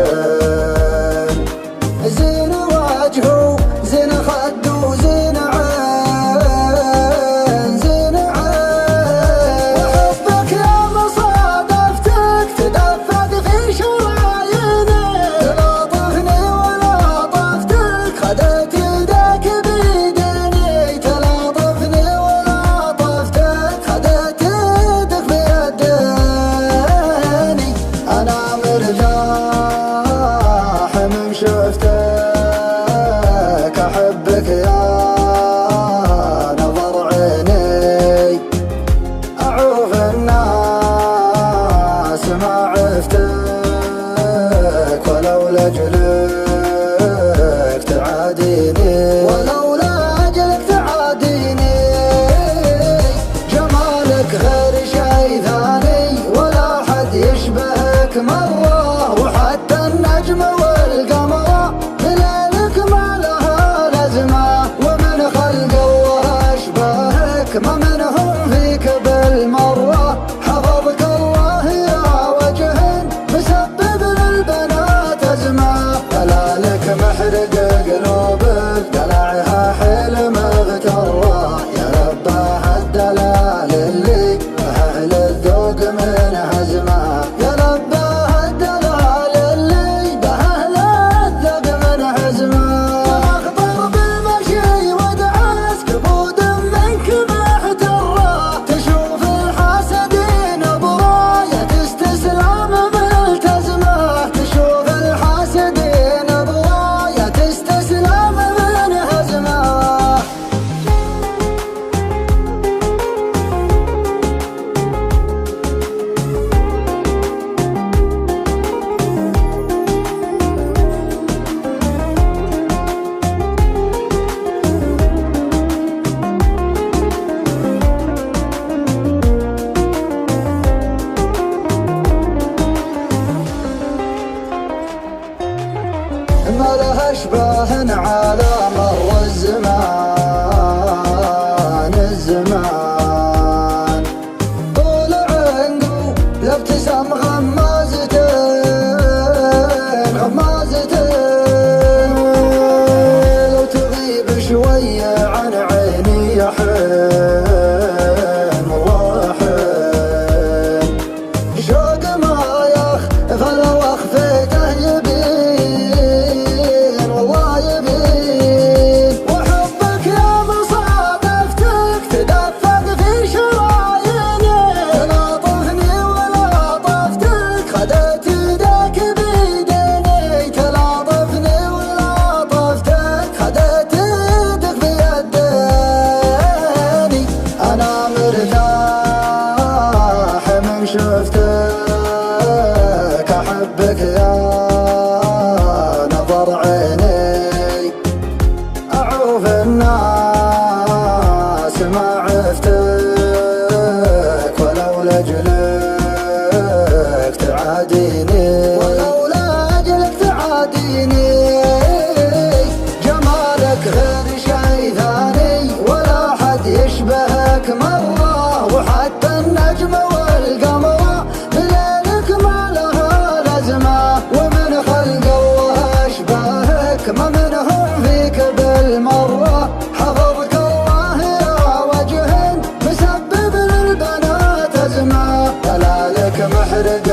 والحسين زين وجهه زين خده زين عين زين عين وحبك يا مصادفتك تدفق في شراييني تلاطفني ولاطفتك خدت يدك بيديني تلاطفني ولاطفتك خدت يدك بيديني أنا مرتاح من شفتك أحبك يا نظر عيني أعوف الناس ما عفتك ولو لأجلك تعاديني ولو لأجلك تعاديني جمالك غير شي ثاني ولا حد يشبهك مرة وحتى النجم والقمر بليلك ما لها لازمة ومن خلق الله أشبهك ما منهم فيك بالمرة حفظك الله يا وجه مسبب للبنات أزمة دلالك محرق قلوبك دلعها حيل مغترة يا رباه الدلال اللي أهل الذوق من هزمه يا رباه الدلال اللي بأهل الذوق من هزمه أخطر بالمشي ودعس كبود منك محترة تشوف الحاسدين براية استسلام ملتزمة تشوف الحاسدين براية استسلام من هزمه ما لها اشباه على مر الزمان طول عنقه لابتسام غمازتين لو تغيب شوية عن عيني يا حين والله حين شوق ما يغفل واخفيته يبين والله يبين وحبك يا مصادفتك تدفق في شراييني تلاطفني ولاطفتك خدت يدك بيديني تلاطفني ولاطفتك خدت يدك بيديني أنا مرتاح من شفتك أحبك يا نظر عيني أعوف الناس ما عفتك ولو لأجلك تعاديني ولو لأجلك تعاديني جمالك غير شي ثاني ولا حد يشبهك مرة وحتى النجم والقمر بليلك ما لها لازمة ومن خلق الله أشبهك ما منهم فيك بالمرة حفظك الله يا وجه مسبب للبنات أزمة دلالك محرق